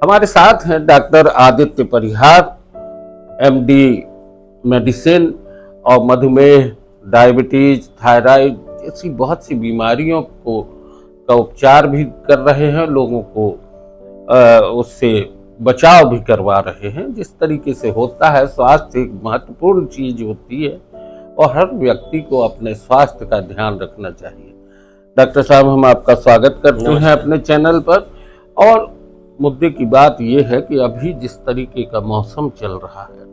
हमारे साथ हैं डॉक्टर आदित्य परिहार, एमडी मेडिसिन और मधुमेह, डायबिटीज, थायराइड जैसी बहुत सी बीमारियों को का उपचार भी कर रहे हैं, लोगों को उससे बचाव भी करवा रहे हैं। जिस तरीके से होता है, स्वास्थ्य एक महत्वपूर्ण चीज होती है और हर व्यक्ति को अपने स्वास्थ्य का ध्यान रखना चाहिए। डॉक्टर साहब, हम आपका स्वागत करते हैं अपने चैनल पर। और मुद्दे की बात यह है कि अभी जिस तरीके का मौसम चल रहा है,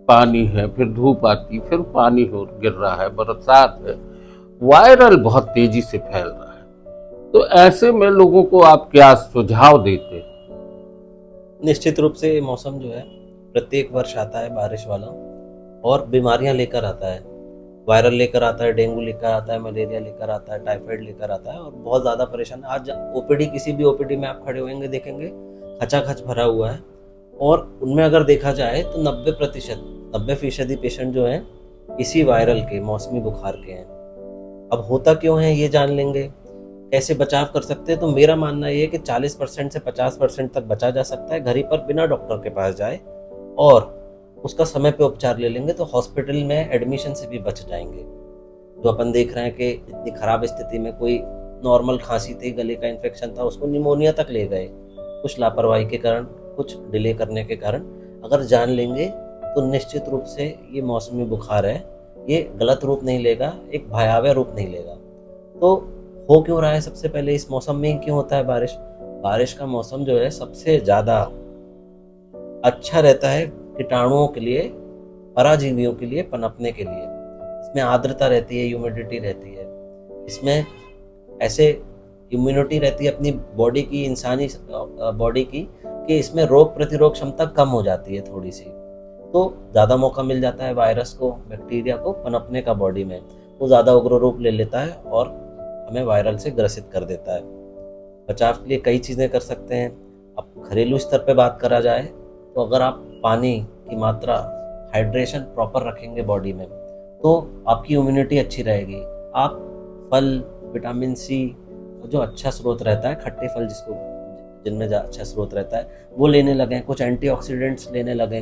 पानी है, फिर धूप आती, फिर पानी हो गिर रहा है, बरसात है, वायरल बहुत तेजी से फैल रहा है, तो ऐसे में लोगों को आप क्या सुझाव देते हैं? निश्चित रूप से मौसम जो है प्रत्येक वर्ष आता है बारिश वाला और बीमारियां लेकर आता है। वायरल लेकर आता है, डेंगू लेकर आता है, मलेरिया लेकर आता है, टाइफाइड लेकर आता है और बहुत ज़्यादा परेशान। आज ओपीडी, किसी भी ओपीडी में आप खड़े होंगे देखेंगे खचाखच भरा हुआ है और उनमें अगर देखा जाए तो 90% पेशेंट जो हैं इसी वायरल के, मौसमी बुखार के हैं। अब होता क्यों है ये जान लेंगे। कैसे बचाव कर सकते हैं, तो मेरा मानना ये है कि 40% से 50% तक बचा जा सकता है। घर ही पर बिना डॉक्टर के पास जाए और उसका समय पे उपचार ले लेंगे तो हॉस्पिटल में एडमिशन से भी बच जाएंगे। जो अपन देख रहे हैं कि इतनी खराब स्थिति में, कोई नॉर्मल खांसी थी, गले का इन्फेक्शन था, उसको निमोनिया तक ले गए, कुछ लापरवाही के कारण, कुछ डिले करने के कारण। अगर जान लेंगे तो निश्चित रूप से ये मौसमी बुखार है, ये गलत रूप नहीं लेगा, एक भयावह रूप नहीं लेगा। तो हो क्यों रहा है, सबसे पहले इस मौसम में क्यों होता है बारिश का मौसम जो है सबसे ज़्यादा अच्छा रहता है कीटाणुओं के लिए, पराजीवियों के लिए पनपने के लिए। इसमें आर्द्रता रहती है, ह्यूमिडिटी रहती है, इसमें ऐसे इम्यूनिटी रहती है अपनी बॉडी की, इंसानी बॉडी की, कि इसमें रोग प्रतिरोध क्षमता कम हो जाती है थोड़ी सी, तो ज़्यादा मौका मिल जाता है वायरस को, बैक्टीरिया को पनपने का बॉडी में। वो ज़्यादा उग्र रूप ले लेता है और हमें वायरल से ग्रसित कर देता है। बचाव के लिए कई चीज़ें कर सकते हैं। अब घरेलू स्तर पे बात करा जाए तो अगर आप पानी की मात्रा, हाइड्रेशन प्रॉपर रखेंगे बॉडी में, तो आपकी इम्यूनिटी अच्छी रहेगी। आप फल, विटामिन सी जो अच्छा स्रोत रहता है, खट्टे फल जिनमें अच्छा स्रोत रहता है, वो लेने लगें, कुछ एंटीऑक्सीडेंट्स लेने लगें,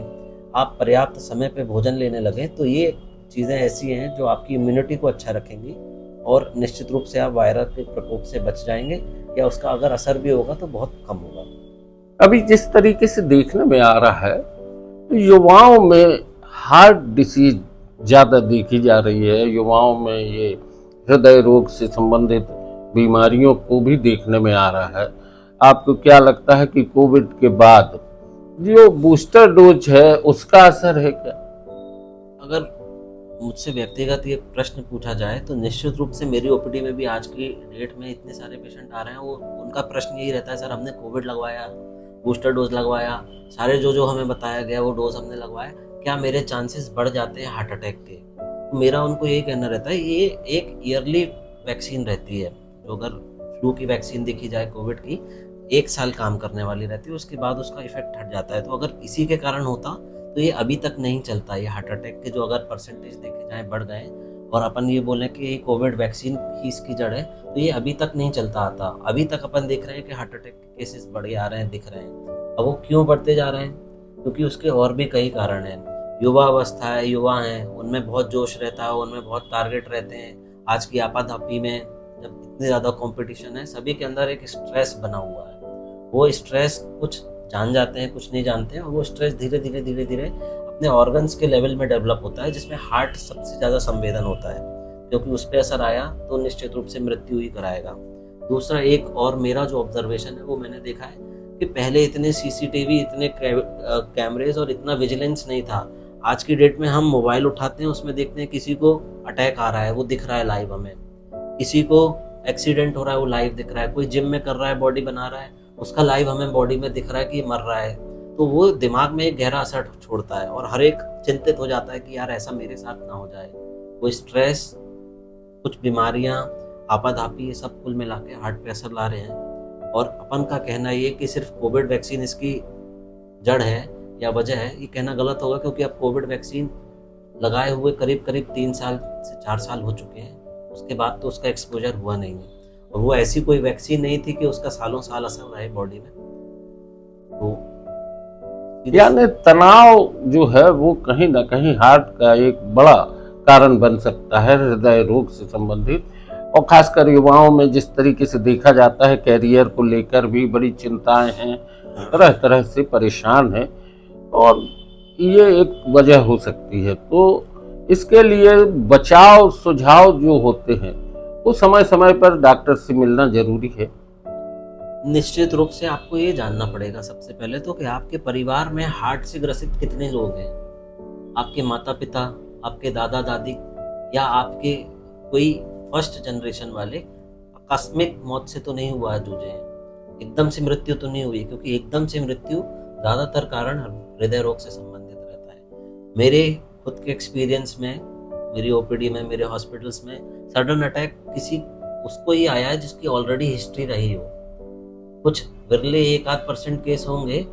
आप पर्याप्त समय पे भोजन लेने लगें, तो ये चीज़ें ऐसी हैं जो आपकी इम्यूनिटी को अच्छा रखेंगी और निश्चित रूप से आप वायरस के प्रकोप से बच जाएंगे, या उसका अगर असर भी होगा तो बहुत कम होगा। अभी जिस तरीके से देखने में आ रहा है, तो युवाओं में हार्ट डिसीज ज़्यादा देखी जा रही है। युवाओं में ये हृदय रोग से संबंधित बीमारियों को भी देखने में आ रहा है। आपको क्या लगता है कि कोविड के बाद जो बूस्टर डोज है उसका असर है क्या? अगर मुझसे व्यक्तिगत ये प्रश्न पूछा जाए तो निश्चित रूप से मेरी ओपीडी में भी आज की डेट में इतने सारे पेशेंट आ रहे हैं, वो उनका प्रश्न यही रहता है, सर हमने कोविड लगवाया, बूस्टर डोज लगवाया, सारे जो हमें बताया गया वो डोज हमने लगवाया, क्या मेरे चांसेस बढ़ जाते हैं हार्ट अटैक के? तो मेरा उनको यही कहना रहता है, ये एक ईयरली वैक्सीन रहती है। जो अगर फ्लू की वैक्सीन देखी जाए कोविड की, 1 साल काम करने वाली रहती है, उसके बाद उसका इफेक्ट हट जाता है। तो अगर इसी के कारण होता तो ये अभी तक नहीं चलता। ये हार्ट अटैक के जो अगर परसेंटेज देखे जाए बढ़ गए और अपन ये बोलें कि ये कोविड वैक्सीन ही इसकी जड़ है, तो ये अभी तक नहीं चलता आता। अभी तक अपन देख रहे हैं कि हार्ट अटैक के केसेस बढ़े आ रहे हैं, दिख रहे हैं। अब वो क्यों बढ़ते जा रहे हैं? क्योंकि उसके और भी कई कारण हैं। युवा अवस्था है, युवा हैं, उनमें बहुत जोश रहता है, उनमें बहुत टारगेट रहते हैं। आज की आपाधापी में जब इतनी ज़्यादा कॉम्पिटिशन है, सभी के अंदर एक स्ट्रेस बना हुआ है। वो स्ट्रेस कुछ जान जाते हैं, कुछ नहीं जानते हैं, और वो स्ट्रेस धीरे धीरे अपने ऑर्गन्स के लेवल में डेवलप होता है, जिसमें हार्ट सबसे ज़्यादा संवेदन होता है, क्योंकि उस पर असर आया तो निश्चित रूप से मृत्यु ही कराएगा। दूसरा, एक और मेरा जो ऑब्जर्वेशन है वो मैंने देखा है कि पहले इतने सीसीटीवी, इतने कैमरेज और इतना विजिलेंस नहीं था। आज की डेट में हम मोबाइल उठाते हैं, उसमें देखते हैं किसी को अटैक आ रहा है, वो दिख रहा है लाइव हमें, किसी को एक्सीडेंट हो रहा है वो लाइव दिख रहा है, कोई जिम में कर रहा है, बॉडी बना रहा है, उसका लाइव हमें बॉडी में दिख रहा है कि ये मर रहा है। तो वो दिमाग में एक गहरा असर छोड़ता है और हर एक चिंतित हो जाता है कि यार ऐसा मेरे साथ ना हो जाए। वो स्ट्रेस, कुछ बीमारियां, आपाधापी, ये सब कुल मिला के हार्ट पे असर ला रहे हैं। और अपन का कहना ये कि सिर्फ कोविड वैक्सीन इसकी जड़ है या वजह है, ये कहना गलत होगा, क्योंकि अब कोविड वैक्सीन लगाए हुए करीब 3 साल से 4 साल हो चुके हैं। उसके बाद तो उसका एक्सपोजर हुआ नहीं है, और वो ऐसी कोई वैक्सीन नहीं थी कि उसका सालों साल असर रहे बॉडी में। तो सीधे यानी तनाव जो है वो कहीं ना कहीं हार्ट का एक बड़ा कारण बन सकता है, हृदय रोग से संबंधित। और खासकर युवाओं में जिस तरीके से देखा जाता है, कैरियर को लेकर भी बड़ी चिंताएं हैं, तरह तरह से परेशान है, और ये एक वजह हो सकती है। तो इसके लिए बचाव सुझाव जो होते हैं वो समय समय पर डॉक्टर से मिलना जरूरी है। निश्चित रूप से आपको ये जानना पड़ेगा सबसे पहले तो कि आपके परिवार में हार्ट से ग्रसित कितने लोग हैं। आपके माता पिता, आपके दादा दादी, या आपके कोई फर्स्ट जनरेशन वाले आकस्मिक मौत से तो नहीं हुआ जूझे हैं, एकदम से मृत्यु तो नहीं हुई, क्योंकि एकदम से मृत्यु ज़्यादातर कारण हृदय रोग से संबंधित रहता है। मेरे खुद के एक्सपीरियंस में, मेरी ओपीडी में, मेरे हॉस्पिटल्स में सडन अटैक किसी उसको ही आया है जिसकी ऑलरेडी हिस्ट्री रही हो। कुछ विरले 1-8% केस होंगे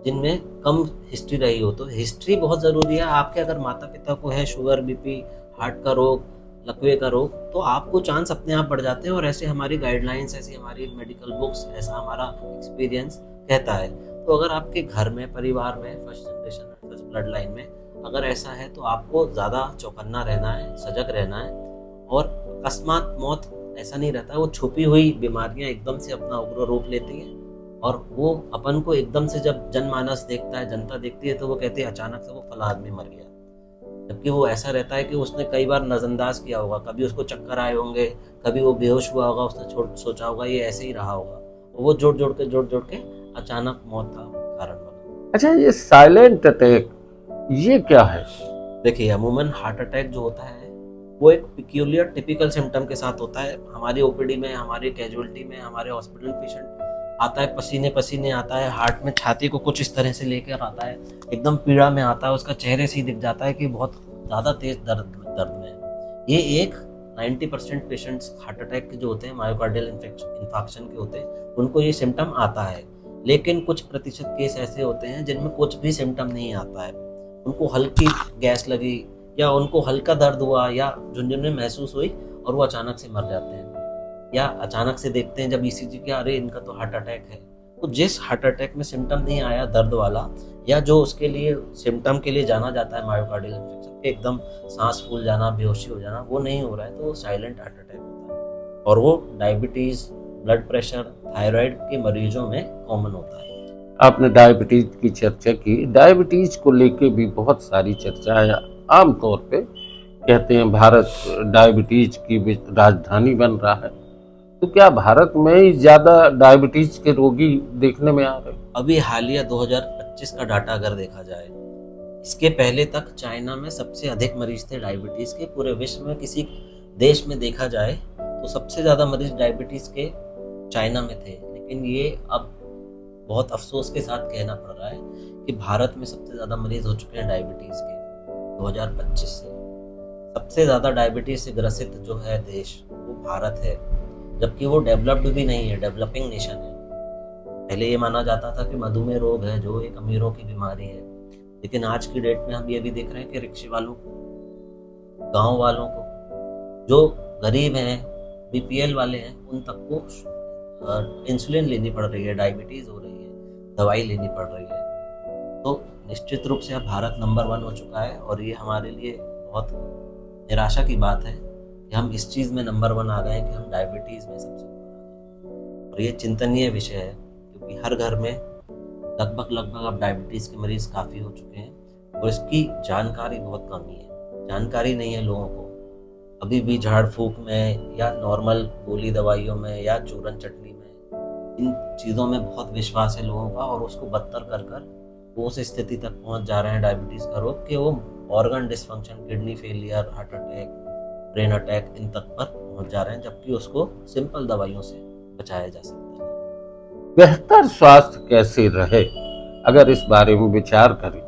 जिनमें कम हिस्ट्री रही हो। तो हिस्ट्री बहुत ज़रूरी है। आपके अगर माता पिता को है शुगर, बीपी, हार्ट का रोग, लकवे का रोग, तो आपको चांस अपने आप बढ़ जाते हैं। और ऐसे हमारी गाइडलाइंस, ऐसी हमारी मेडिकल बुक्स, ऐसा हमारा एक्सपीरियंस कहता है। तो अगर आपके घर में, परिवार में, first generation, first blood line में अगर ऐसा है तो आपको ज़्यादा चौकन्ना रहना है, सजग रहना है। और अकस्मात मौत ऐसा नहीं रहता है, वो छुपी हुई बीमारियां एकदम से अपना उग्र रूप लेती हैं, और वो अपन को एकदम से जब जनमानस देखता है, जनता देखती है, तो वो कहती है अचानक से वो फला आदमी मर गया। जबकि वो ऐसा रहता है कि उसने कई बार नजरअंदाज किया होगा, कभी उसको चक्कर आए होंगे, कभी वो बेहोश हुआ होगा, उसने सोचा होगा ये ऐसे ही रहा होगा, और वो जोड़ जोड़ के अचानक मौत का कारण बना। अच्छा, ये साइलेंट अटैक ये क्या है? देखिए, अमूमन हार्ट अटैक जो होता है वो एक पिक्यूलियर टिपिकल सिम्टम के साथ होता है। हमारी ओपीडी में, हमारी कैजुअलिटी में, हमारे हॉस्पिटल पेशेंट आता है, पसीने पसीने आता है, हार्ट में छाती को कुछ इस तरह से लेकर आता है, एकदम पीड़ा में आता है, उसका चेहरे से ही दिख जाता है कि बहुत ज़्यादा तेज दर्द में है। ये एक 90% पेशेंट्स हार्ट अटैक के जो होते हैं, मायोकार्डियल इन्फाक्शन के होते हैं, उनको ये सिम्टम आता है। लेकिन कुछ प्रतिशत केस ऐसे होते हैं जिनमें कुछ भी सिम्टम नहीं आता है, उनको हल्की गैस लगी या उनको हल्का दर्द हुआ या झुनझुनी महसूस हुई और वो अचानक से मर जाते हैं। या अचानक से देखते हैं जब ईसीजी किया, अरे इनका तो हार्ट अटैक है। तो जिस हार्ट अटैक में सिम्टम नहीं आया दर्द वाला, या जो उसके लिए सिम्टम के लिए जाना जाता है मायोकार्डियल इन्फेक्शन के, एकदम सांस फूल जाना, बेहोशी हो जाना, वो नहीं हो रहा है, तो वो साइलेंट हार्ट अटैक होता है। और वो डायबिटीज, ब्लड प्रेशर, थायराइड के मरीजों में कॉमन होता है। आपने डायबिटीज की चर्चा की। डायबिटीज को लेके भी बहुत सारी चर्चाएं आमतौर पे कहते हैं भारत डायबिटीज की राजधानी बन रहा है। तो क्या भारत में ही ज्यादा डायबिटीज के रोगी देखने में आ रहे हैं? अभी हालिया 2025 का डाटा अगर देखा जाए, इसके पहले तक चाइना में सबसे अधिक मरीज थे डायबिटीज के। पूरे विश्व में किसी देश में देखा जाए तो सबसे ज़्यादा मरीज डायबिटीज के चाइना में थे। लेकिन ये अब बहुत अफसोस के साथ कहना पड़ रहा है कि भारत में सबसे ज़्यादा मरीज हो चुके हैं डायबिटीज़ के 2025 से। सबसे ज़्यादा डायबिटीज़ से ग्रसित जो है देश वो भारत है, जबकि वो डेवलप्ड भी नहीं है, डेवलपिंग नेशन है। पहले ये माना जाता था कि मधुमेह रोग है जो एक अमीरों की बीमारी है, लेकिन आज की डेट में हम ये भी देख रहे हैं कि रिक्शे वालों को, गाँव वालों को, जो गरीब हैं, बीपीएल वाले हैं, उन तक को इंसुलिन लेनी पड़ रही है, डायबिटीज़ हो रही है, दवाई लेनी पड़ रही है। तो निश्चित रूप से अब भारत नंबर 1 हो चुका है, और ये हमारे लिए बहुत निराशा की बात है कि हम इस चीज़ में नंबर 1 आ गए हैं कि हम डायबिटीज़ में सबसे ऊपर। और ये चिंतनीय विषय है, क्योंकि हर घर में लगभग अब डायबिटीज़ के मरीज काफ़ी हो चुके हैं, और इसकी जानकारी बहुत कमी है। जानकारी नहीं है लोगों को। अभी भी झाड़ फूक में या नॉर्मल गोली दवाइयों में या चूरन चटनी में, इन चीज़ों में बहुत विश्वास है लोगों का, और उसको बदतर कर वो उस स्थिति तक पहुंच जा रहे हैं डायबिटीज़ का रोग कि वो organ dysfunction, kidney failure, heart attack, brain attack, इन तक पर पहुंच जा रहे हैं, जबकि उसको सिंपल दवाइयों से बचाया जा सकता है। बेहतर स्वास्थ्य कैसे रहे, अगर इस बारे में विचार करें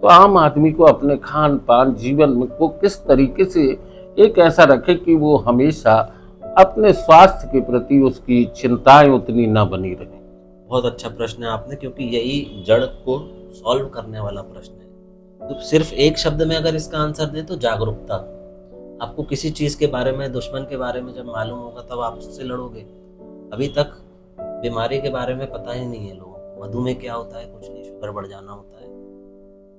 तो आम आदमी को अपने खान पान, जीवन में को किस तरीके से एक ऐसा रखे कि वो हमेशा अपने स्वास्थ्य के प्रति उसकी चिंताएं उतनी ना बनी रहे। बहुत अच्छा प्रश्न है आपने, क्योंकि यही जड़ को सॉल्व करने वाला प्रश्न है। तो सिर्फ एक शब्द में अगर इसका आंसर दें तो जागरूकता। आपको किसी चीज के बारे में, दुश्मन के बारे में जब मालूम होगा तब आप उससे लड़ोगे। अभी तक बीमारी के बारे में पता ही नहीं है लोगों को। मधुमेह क्या होता है, कुछ नहीं, शुगर बढ़ जाना होता है,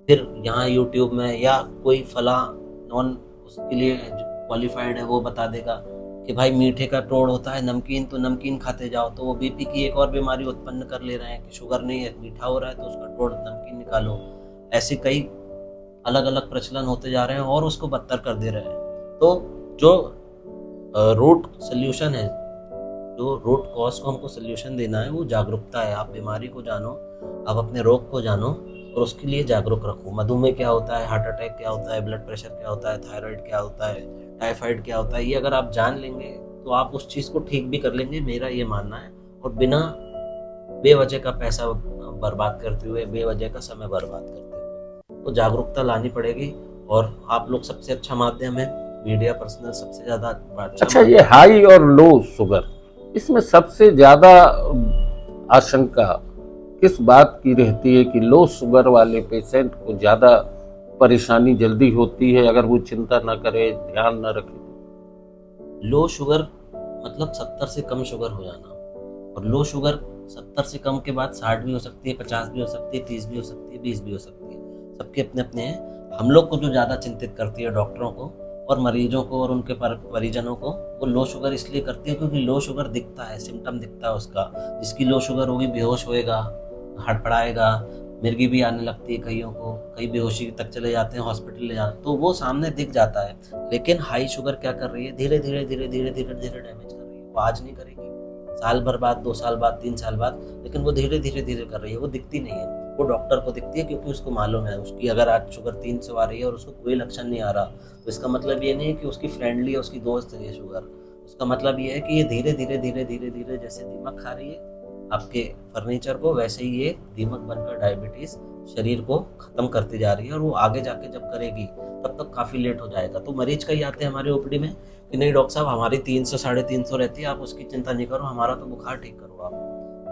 फिर यहाँ यूट्यूब में या कोई फला नॉन उसके लिए क्वालिफाइड है वो बता देगा कि भाई मीठे का तोड़ होता है नमकीन, तो नमकीन खाते जाओ, तो वो बीपी की एक और बीमारी उत्पन्न कर ले रहे हैं कि शुगर नहीं है, मीठा हो रहा है तो उसका तोड़ नमकीन निकालो। ऐसे कई अलग अलग प्रचलन होते जा रहे हैं और उसको बदतर कर दे रहे हैं। तो जो रूट सोल्यूशन है, जो रूट कॉज को हमको सोल्यूशन देना है, वो जागरूकता है। आप बीमारी को जानो, आप अपने रोग को जानो और उसके लिए जागरूक रखो। मधुमेह क्या होता है, हार्ट अटैक क्या होता है, ब्लड प्रेशर क्या होता है, थायराइड क्या होता है, टाइफाइड क्या होता है, ये अगर आप जान लेंगे तो आप उस चीज़ को ठीक भी कर लेंगे, मेरा ये मानना है। और बिना बेवजह का पैसा बर्बाद करते हुए, बेवजह का समय बर्बाद करते हुए, तो जागरूकता लानी पड़ेगी। और आप लोग सबसे अच्छा माध्यम है, मीडिया पर्सनल सबसे ज़्यादा अच्छा, ये हाई और लो शुगर, इसमें सबसे ज्यादा आशंका किस बात की रहती है कि लो शुगर वाले पेशेंट को ज्यादा परेशानी जल्दी होती है अगर वो चिंता ना करे, ध्यान ना रखे? लो शुगर मतलब 70 से कम शुगर हो जाना, और लो शुगर 70 से कम के बाद 60 भी हो सकती है, 50 भी हो सकती है, 30 भी हो सकती है, 20 भी हो सकती है, सबके अपने अपने हैं। हम लोग को जो ज़्यादा चिंतित करती है डॉक्टरों को और मरीजों को और उनके परिजनों को, वो लो शुगर इसलिए करती है क्योंकि लो शुगर दिखता है, सिम्टम दिखता है उसका। जिसकी लो शुगर होगी बेहोश होएगा, हड़बड़ाएगा, मिर्गी भी आने लगती है कईयों को, कई बेहोशी तक चले जाते हैं, हॉस्पिटल ले जाते, तो वो सामने दिख जाता है। लेकिन हाई शुगर क्या कर रही है, धीरे धीरे धीरे धीरे धीरे धीरे डैमेज कर रही है। वो आज नहीं करेगी, साल भर बाद, 2 साल बाद, 3 साल बाद, लेकिन वो धीरे धीरे धीरे कर रही है। वो दिखती नहीं है, वो डॉक्टर को दिखती है क्योंकि उसको मालूम है उसकी अगर आज शुगर 300 आ रही है और उसको कोई लक्षण नहीं आ रहा, तो इसका मतलब ये नहीं है कि उसकी फ्रेंडली है, उसकी दोस्त है ये शुगर। उसका मतलब ये है कि ये धीरे धीरे धीरे धीरे धीरे जैसे दीमक खा रही है आपके फर्नीचर को, वैसे ही ये दीमक बनकर डायबिटीज शरीर को खत्म करती जा रही है। और वो आगे जाके जब करेगी तब तक काफ़ी लेट हो जाएगा। तो मरीज कई आते हैं हमारे ओपीडी में कि नहीं डॉक्टर साहब, हमारी 300 350 रहती है, आप उसकी चिंता नहीं करो, हमारा तो बुखार ठीक करो आप,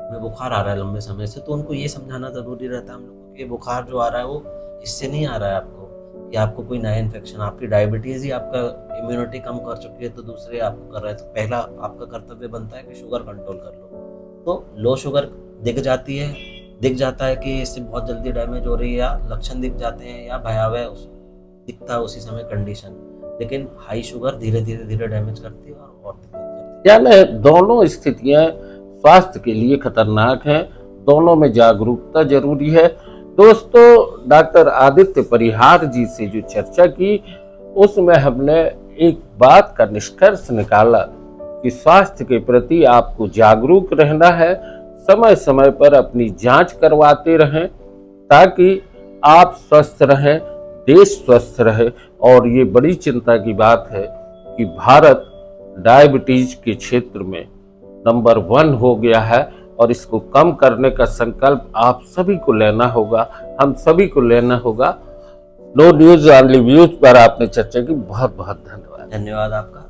हमें बुखार आ रहा है लंबे समय से। तो उनको ये समझाना ज़रूरी रहता है हम लोग को कि बुखार जो आ रहा है वो इससे नहीं आ रहा है आपको, कि आपको कोई नया इन्फेक्शन, आपकी डायबिटीज़ ही आपका इम्यूनिटी कम कर चुकी है तो दूसरे आपको कर रहे हैं। तो पहला आपका कर्तव्य बनता है कि शुगर कंट्रोल कर लो। तो लो शुगर दिख जाती है, दिख जाता है कि इससे बहुत जल्दी डैमेज हो रही है, या लक्षण दिख जाते हैं, या भयावह दिखता है उसी समय कंडीशन। लेकिन हाई शुगर धीरे धीरे धीरे डैमेज करती है और दिक्कत करती है। यानी दोनों स्थितियां स्वास्थ्य के लिए खतरनाक हैं, दोनों में जागरूकता जरूरी है। दोस्तों, डॉक्टर आदित्य परिहार जी से जो चर्चा की उसमें हमने एक बात का निष्कर्ष निकाला कि स्वास्थ्य के प्रति आपको जागरूक रहना है, समय समय पर अपनी जांच करवाते रहें ताकि आप स्वस्थ रहें, देश स्वस्थ रहे। और ये बड़ी चिंता की बात है कि भारत डायबिटीज के क्षेत्र में नंबर 1 हो गया है और इसको कम करने का संकल्प आप सभी को लेना होगा, हम सभी को लेना होगा। नो न्यूज ओनली व्यूज पर आपने चर्चा की, बहुत बहुत धन्यवाद। धन्यवाद आपका।